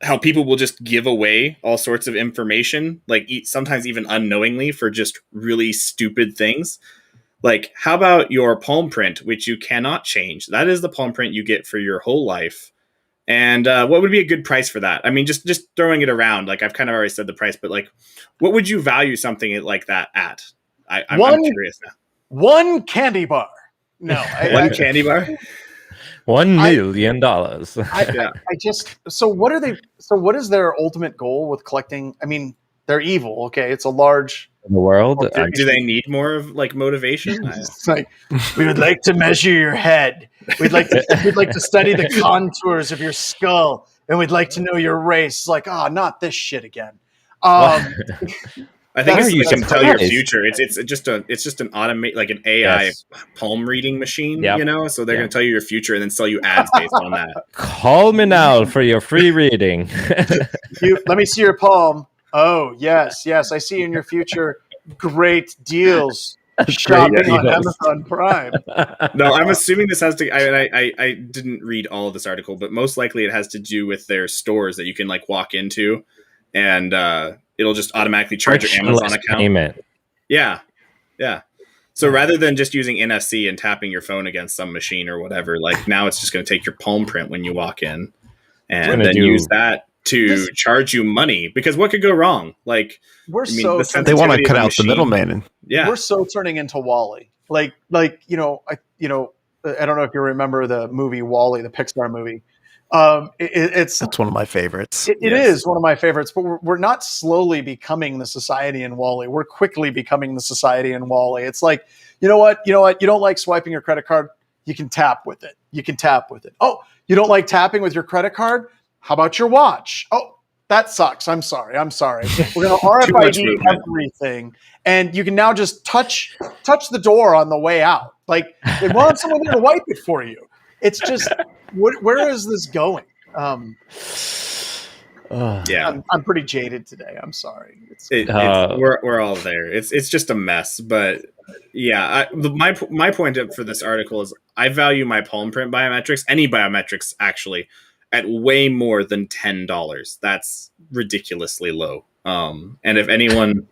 how people will just give away all sorts of information, like sometimes even unknowingly, for just really stupid things. Like, how about your palm print, which you cannot change? That is the palm print you get for your whole life. And what would be a good price for that? I mean, just throwing it around, like I've kind of already said the price, but like, what would you value something like that at? I'm curious now. One candy bar. No, one candy bar. $1 million. So what are they? So what is their ultimate goal with collecting? I mean, they're evil. Okay, it's a large in the world. Do they need more of like motivation? It's like, we would like to measure your head. We'd like to study the contours of your skull, and we'd like to know your race. Like, not this shit again. I think it can tell your future. It's just an automate, like an AI palm reading machine, you know. So they're going to tell you your future and then sell you ads based on that. Call me now for your free reading. Let me see your palm. Oh yes, I see in your future great deals. Shopping on Amazon Prime. No, I'm assuming this has to. I didn't read all of this article, but most likely it has to do with their stores that you can like walk into, and it'll just automatically charge your Amazon account. Payment. Yeah. So rather than just using NFC and tapping your phone against some machine or whatever, like now it's just going to take your palm print when you walk in, and then use that to charge you money. Because what could go wrong? Like they want to cut out the middleman. Yeah, we're so turning into WALL-E. Like I don't know if you remember the movie WALL-E, the Pixar movie. That's one of my favorites. It is one of my favorites, but we're not slowly becoming the society in WALL-E. We're quickly becoming the society in WALL-E. It's like, you know what? You don't like swiping your credit card? You can tap with it. Oh, you don't like tapping with your credit card? How about your watch? Oh, that sucks. I'm sorry. We're going to RFID everything. And you can now just touch the door on the way out. Like, they want someone there to wipe it for you. It's just, where is this going? I'm pretty jaded today. I'm sorry. We're all there. It's just a mess. But yeah, my point for this article is I value my palm print biometrics, any biometrics actually, at way more than $10. That's ridiculously low. And if anyone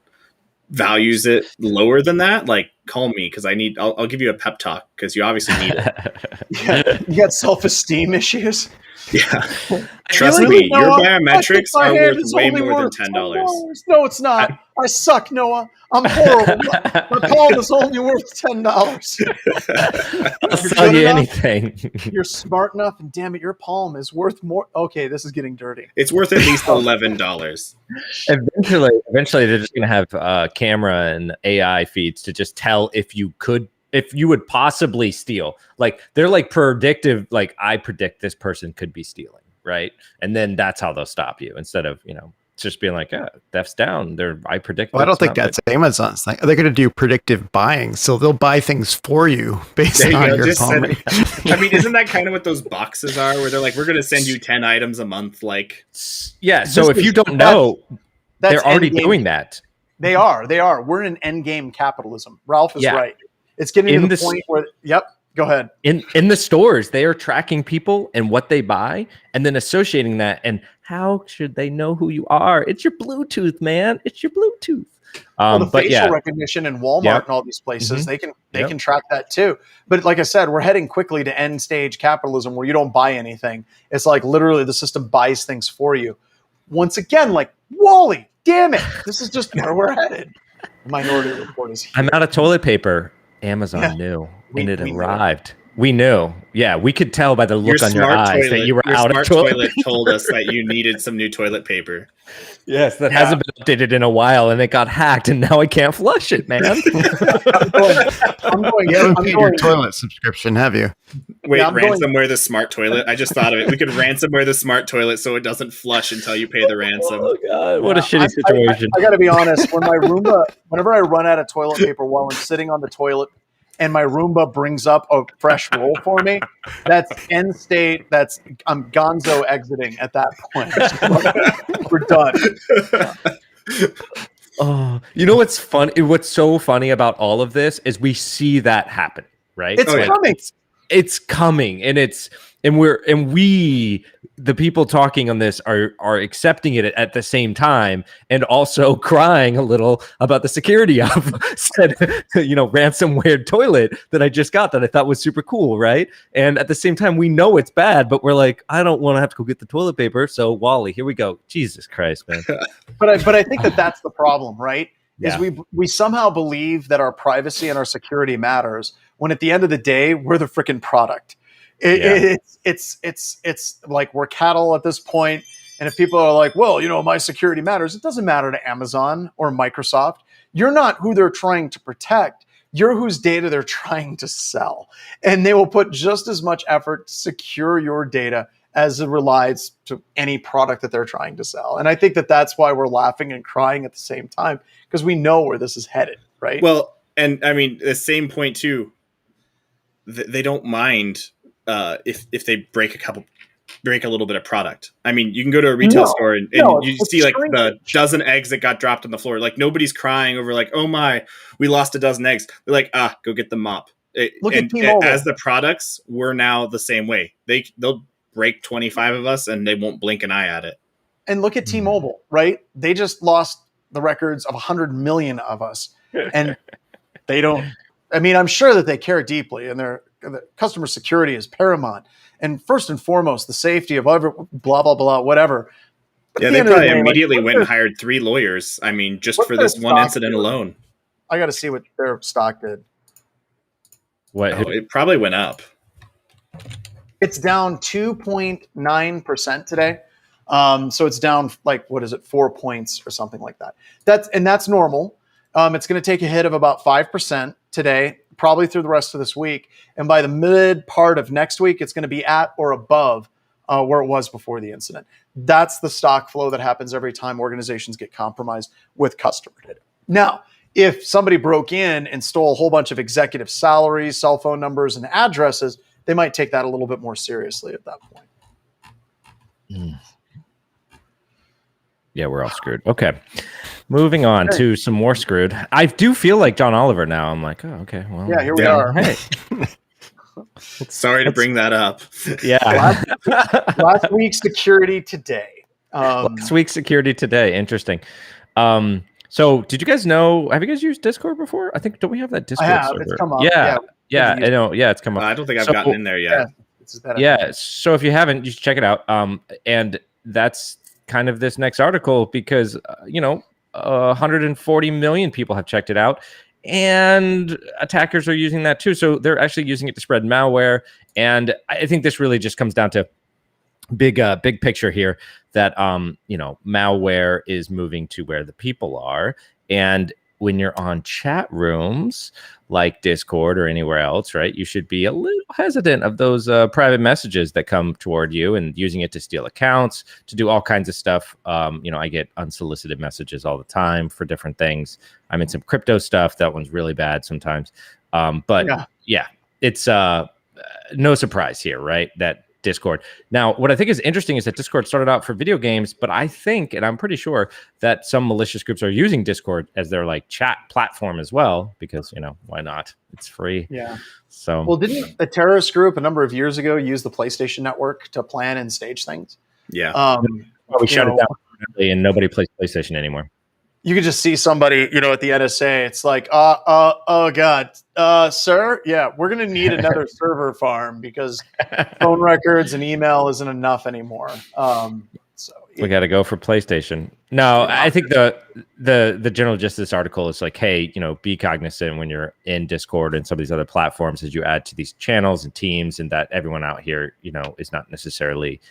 values it lower than that, like, call me, because I'll give you a pep talk, because you obviously need it. You got self-esteem issues. Yeah. Trust me, your biometrics are worth way more than $10. No, it's not. I suck, Noah. I'm horrible. My palm is only worth $10. I'll sell you anything. You're smart enough, and damn it, your palm is worth more. Okay, this is getting dirty. It's worth at least $11. Eventually, they're just going to have camera and AI feeds to just tell if you would possibly steal. Like, they're like predictive, like, I predict this person could be stealing, right? And then that's how they'll stop you, instead of, just being like, theft's down. I predict. Well, I don't think that's Amazon's thing. They're going to do predictive buying, so they'll buy things for you based on your palm. I mean, isn't that kind of what those boxes are, where they're like, we're going to send you 10 items a month? Like, yeah. So if you don't know, they're already doing that. They are. We're in endgame capitalism. Ralph is right. It's getting to the point where, go ahead. In the stores, they are tracking people and what they buy, and then associating that. And how should they know who you are? It's your Bluetooth, man. It's your Bluetooth. The facial recognition in Walmart and all these places, they can track that too. But like I said, we're heading quickly to end stage capitalism, where you don't buy anything. It's like literally the system buys things for you. Once again, like WALL-E, damn it. This is just where we're headed. Minority Report is here. I'm out of toilet paper. Amazon knew, and it arrived. We knew. Yeah, we could tell by the look on your eyes that you were out of toilet. Told us that you needed some new toilet paper. Yes, that hasn't been updated in a while, and it got hacked, and now I can't flush it, man. You haven't paid your toilet subscription, have you? Wait, ransomware the smart toilet? I just thought of it. We could ransomware the smart toilet so it doesn't flush until you pay the ransom. Oh, God, what a shitty situation. I got to be honest. When my Roomba, whenever I run out of toilet paper while I'm sitting on the toilet, and my Roomba brings up a fresh roll for me, that's end state. I'm gonzo exiting at that point. We're done. Oh, you know what's fun? What's so funny about all of this is we see that happen, right? It's coming. it's coming, and we the people talking on this are accepting it at the same time, and also crying a little about the security of said ransomware toilet that I just got that I thought was super cool, right? And at the same time, we know it's bad, but we're like, I don't want to have to go get the toilet paper, so Wally, here we go. Jesus Christ, man. but I think that's the problem, right? Yeah. Is we somehow believe that our privacy and our security matters, when at the end of the day, we're the freaking product. It's like we're cattle at this point. And if people are like, well, my security matters, it doesn't matter to Amazon or Microsoft. You're not who they're trying to protect. You're whose data they're trying to sell. And they will put just as much effort to secure your data as it relates to any product that they're trying to sell. And I think that's why we're laughing and crying at the same time, because we know where this is headed, right? Well, and I mean, the same point too, they don't mind if they break a little bit of product. I mean, you can go to a retail store and you see like the dozen eggs that got dropped on the floor. Like, nobody's crying over like, oh my, we lost a dozen eggs. They're like, go get the mop. Look at T-Mobile. As the products, we're now the same way. They'll break 25 of us and they won't blink an eye at it. And look at T-Mobile, right? They just lost the records of 100 million of us. And they don't, I mean, I'm sure that they care deeply, and their customer security is paramount. And first and foremost, the safety of every blah, blah, blah, whatever. Yeah, they probably immediately went and hired 3 lawyers. I mean, just for this one incident alone. I got to see what their stock did. It probably went up. It's down 2.9% today. So it's down 4 points or something like that. That's normal. It's going to take a hit of about 5% today, probably through the rest of this week. And by the mid part of next week, it's going to be at or above where it was before the incident. That's the stock flow that happens every time organizations get compromised with customer data. Now, if somebody broke in and stole a whole bunch of executive salaries, cell phone numbers, and addresses, they might take that a little bit more seriously at that point. Yeah, we're all screwed. Okay. Moving on to some more screwed. I do feel like John Oliver now. I'm like, oh, okay. Well, yeah, here we are. Hey. Sorry to bring that up. Yeah. Last week's security today. Last week's security today. Interesting. So did you guys know, have you guys used Discord before? I think, don't we have that Discord server? It's come up. Yeah, I know. Yeah, it's come up. I don't think I've gotten in there yet. Yeah. So if you haven't, you should check it out. And that's kind of this next article, because 140 million people have checked it out, and attackers are using that too. So they're actually using it to spread malware. And I think this really just comes down to big picture here, that malware is moving to where the people are. And when you're on chat rooms like Discord or anywhere else, right, you should be a little hesitant of those private messages that come toward you, and using it to steal accounts, to do all kinds of stuff. I get unsolicited messages all the time for different things. I'm in some crypto stuff. That one's really bad sometimes. But it's no surprise here, right, that Discord. Now, what I think is interesting is that Discord started out for video games, but I think, and I'm pretty sure, that some malicious groups are using Discord as their like chat platform as well, because why not? It's free. Yeah. So, well, didn't a terrorist group a number of years ago use the PlayStation Network to plan and stage things? Yeah. We shut it down and nobody plays PlayStation anymore. You could just see somebody, at the NSA. It's like, oh God, sir, yeah, we're going to need another server farm because phone records and email isn't enough anymore. We got to go for PlayStation. No, I think the general gist of this article is like, hey, be cognizant when you're in Discord and some of these other platforms as you add to these channels and teams, and that everyone out here, is not necessarily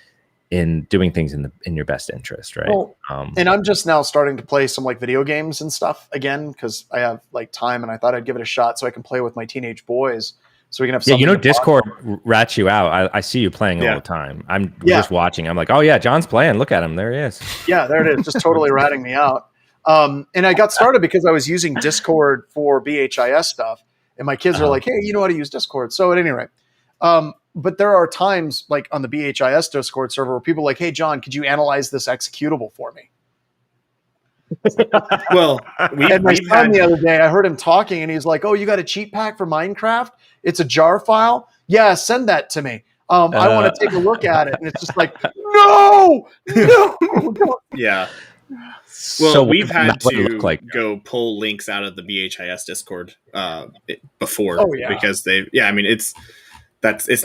in doing things in your best interest, right? Well, and I'm just now starting to play some like video games and stuff again, because I have like time, and I thought I'd give it a shot so I can play with my teenage boys, so we can have something. Yeah, Discord rats you out. I see you playing all the time. I'm just watching. I'm like, oh yeah, John's playing. Look at him. There he is. Yeah, there it is. Just totally ratting me out. And I got started because I was using Discord for BHIS stuff, and my kids are like, hey, you know how to use Discord. So at any rate, but there are times like on the BHIS Discord server where people are like, hey, John, could you analyze this executable for me? Well, my son the other day, I heard him talking, and he's like, oh, you got a cheat pack for Minecraft? It's a jar file. yeah, send that to me. I want to take a look at it. And it's just like, no. Yeah. Well, so we've had to go pull links out of the BHIS Discord before because I mean, it's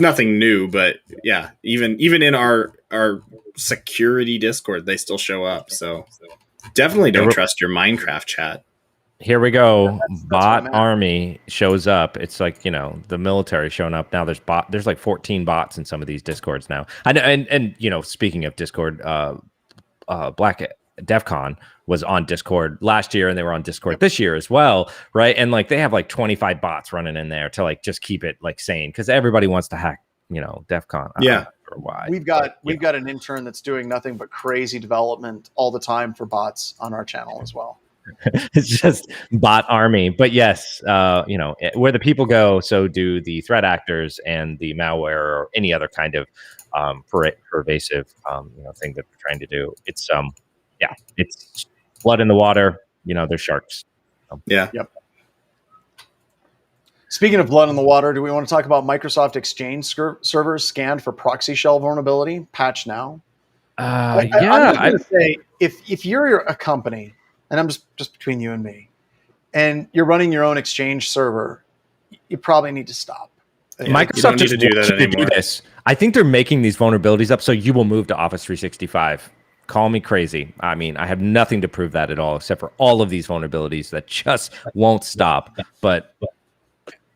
nothing new, but yeah, even in our security Discord, they still show up. So definitely don't trust your Minecraft chat. Here we go. Bot army shows up. It's like, the military showing up now. There's like 14 bots in some of these Discords now. I know, and speaking of Discord, Black DEFCON was on Discord last year, and they were on Discord this year as well, right? And like they have like 25 bots running in there to like just keep it like sane, because everybody wants to hack, DEFCON. Yeah. Why? We've got an intern that's doing nothing but crazy development all the time for bots on our channel as well. It's just bot army. But yes, where the people go, so do the threat actors and the malware or any other kind of pervasive thing that we're trying to do. It's it's blood in the water. There's sharks. Yeah. Yep. Speaking of blood in the water, do we want to talk about Microsoft Exchange servers scanned for proxy shell vulnerability? Patch now. I'm going to say, if you're a company, and I'm just between you and me, and you're running your own Exchange server, you probably need to stop. Microsoft just need to do that anymore. Do this. I think they're making these vulnerabilities up so you will move to Office 365. Call me crazy. I mean, I have nothing to prove that at all, except for all of these vulnerabilities that just won't stop. But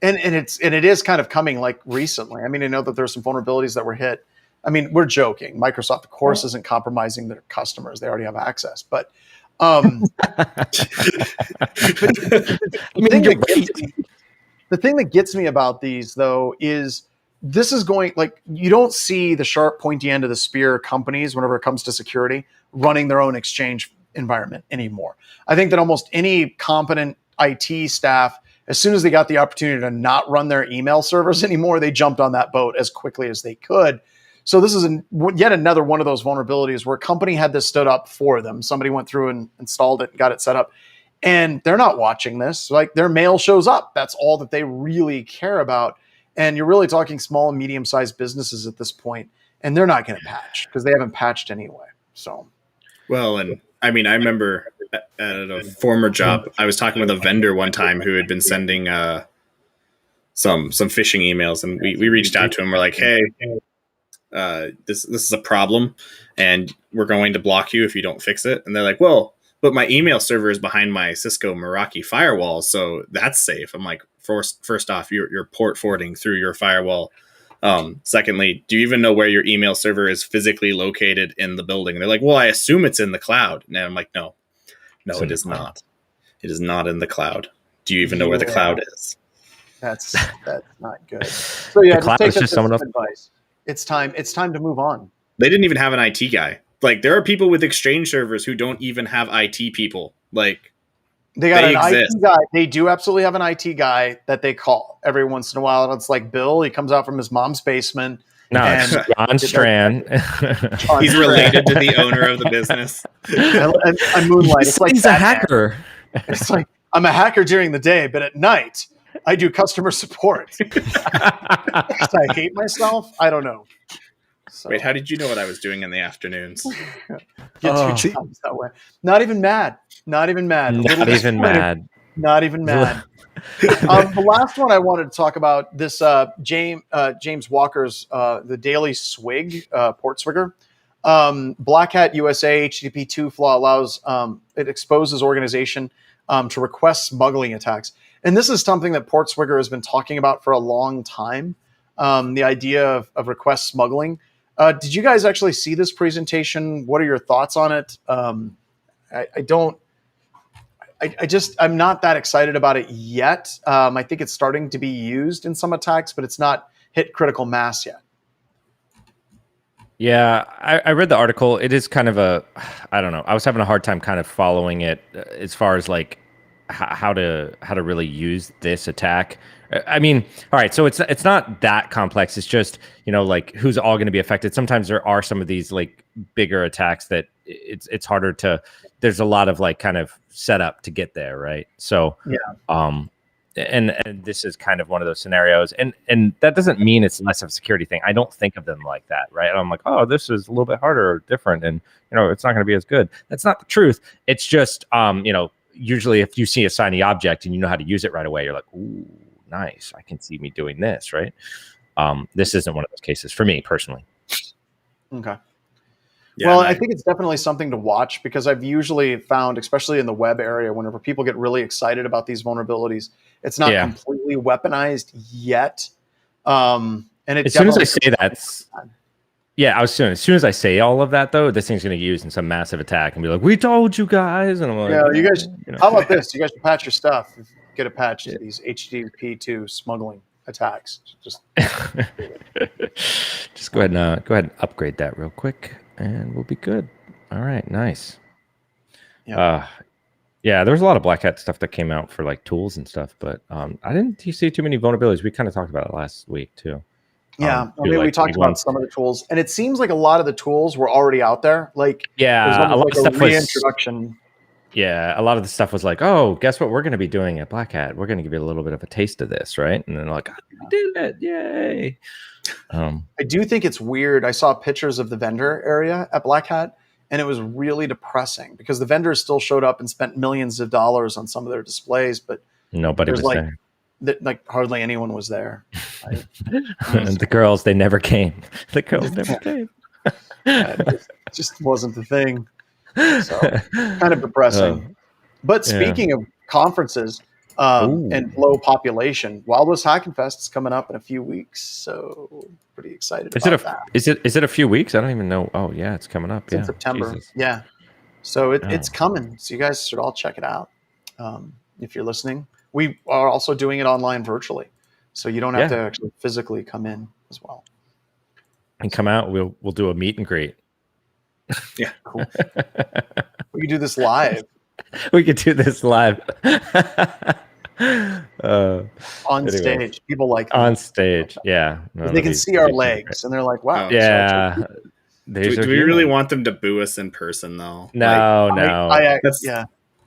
and it is kind of coming like recently. I mean, I know that there's some vulnerabilities that were hit. I mean, we're joking. Microsoft, of course, isn't compromising their customers. They already have access. But the thing that gets me about these, though, is this is going, like, you don't see the sharp, pointy end of the spear companies whenever it comes to security running their own Exchange environment anymore. I think that almost any competent IT staff, as soon as they got the opportunity to not run their email servers anymore, they jumped on that boat as quickly as they could. So this is yet another one of those vulnerabilities where a company had this stood up for them. Somebody went through and installed it and got it set up. And they're not watching this. Like, their mail shows up. That's all that they really care about. And you're really talking small and medium-sized businesses at this point, and they're not going to patch because they haven't patched anyway. So, well, and I mean, I remember at a former job, I was talking with a vendor one time who had been sending some phishing emails, and we reached out to him. We're like, hey, this is a problem, and we're going to block you if you don't fix it. And they're like, well, but my email server is behind my Cisco Meraki firewall, so that's safe. I'm like, first off, you're port forwarding through your firewall. Secondly, do you even know where your email server is physically located in the building? And they're like, well, I assume it's in the cloud. And I'm like, no, it is not. It is not in the cloud. Do you even know where the cloud is? That's not good. So yeah, just take just someone advice. It's time to move on. They didn't even have an IT guy. Like, there are people with Exchange servers who don't even have IT people. Like, they got an IT guy. They do absolutely have an IT guy that they call every once in a while. And it's like Bill. He comes out from his mom's basement. No, it's John Strand. He's related to the owner of the business. And Moonlight. It's like he's a hacker. It's like, I'm a hacker during the day, but at night I do customer support. I hate myself. I don't know. So. Wait, how did you know what I was doing in the afternoons? That way. Not even mad. Not even mad. The last one I wanted to talk about, this James Walker's the Daily Swig port swigger. Black Hat USA HTTP 2 flaw allows it exposes organization to request smuggling attacks. And this is something that Portswigger has been talking about for a long time. The idea of request smuggling. Did you guys actually see this presentation? What are your thoughts on it? I'm not that excited about it yet. I think it's starting to be used in some attacks, but it's not hit critical mass yet. Yeah, I read the article. It is kind of I don't know. I was having a hard time kind of following it as far as like how to really use this attack. I mean, all right, so it's not that complex. It's just, like who's all going to be affected. Sometimes there are some of these like bigger attacks that it's harder to, there's a lot of like kind of setup to get there, right? So, yeah. and this is kind of one of those scenarios, and that doesn't mean it's less of a security thing. I don't think of them like that, right? I'm like, oh, this is a little bit harder or different, and it's not going to be as good. That's not the truth. It's just usually if you see a shiny object and you know how to use it right away, you're like, ooh, nice, I can see me doing this, right? This isn't one of those cases for me personally. Okay. Yeah, well, I think it's definitely something to watch, because I've usually found, especially in the web area, whenever people get really excited about these vulnerabilities, it's not completely weaponized yet. And as soon as I say that, as soon as I say all of that, though, this thing's going to get used in some massive attack and be like, "We told you guys," and I'm like, "Yeah, you guys. How about this? You guys should patch your stuff. Get a patch to these HTTP2 smuggling attacks. Just go ahead and upgrade that real quick, and we'll be good. All right, nice. Yeah, there was a lot of black hat stuff that came out for like tools and stuff, but I didn't see too many vulnerabilities. We kind of talked about it last week too. Yeah, we talked about some of the tools, and it seems like a lot of the tools were already out there. Like, a lot of stuff reintroduction. Yeah, a lot of the stuff was like, oh, guess what we're going to be doing at Black Hat? We're going to give you a little bit of a taste of this, right? And then like, oh, we did it, yay! I do think it's weird. I saw pictures of the vendor area at Black Hat, and it was really depressing because the vendors still showed up and spent millions of dollars on some of their displays, but nobody was there. Like hardly anyone was there. And the girls, they never came. The girls never came. It just wasn't the thing. So kind of depressing. But speaking of conferences and low population, Wild West Hacking Fest is coming up in a few weeks, so pretty excited about that. Is it a few weeks? I don't even know. Oh yeah, it's coming up. It's in September. Jesus. Yeah, so it's coming. So you guys should all check it out if you're listening. We are also doing it online virtually, so you don't have to actually physically come in as well. And come out. We'll do a meet and greet. Yeah, cool. We could do this live. We could do this live. On stage. People like that. On stage, yeah. No, they can see our legs, and they're like, wow. Yeah. Do we really want them to boo us in person, though? No,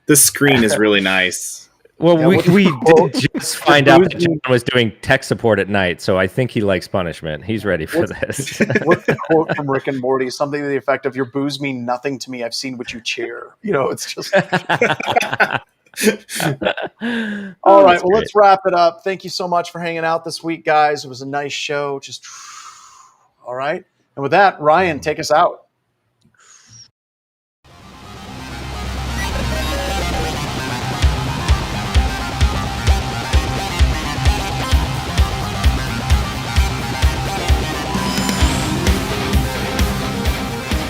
the screen is really nice. Well, we did just find out that John was doing tech support at night, so I think he likes punishment. He's ready for this. What's the quote from Rick and Morty? Something to the effect of, "Your boos mean nothing to me. I've seen what you cheer." It's just... All right, well, let's wrap it up. Thank you so much for hanging out this week, guys. It was a nice show. All right. And with that, Ryan, take us out.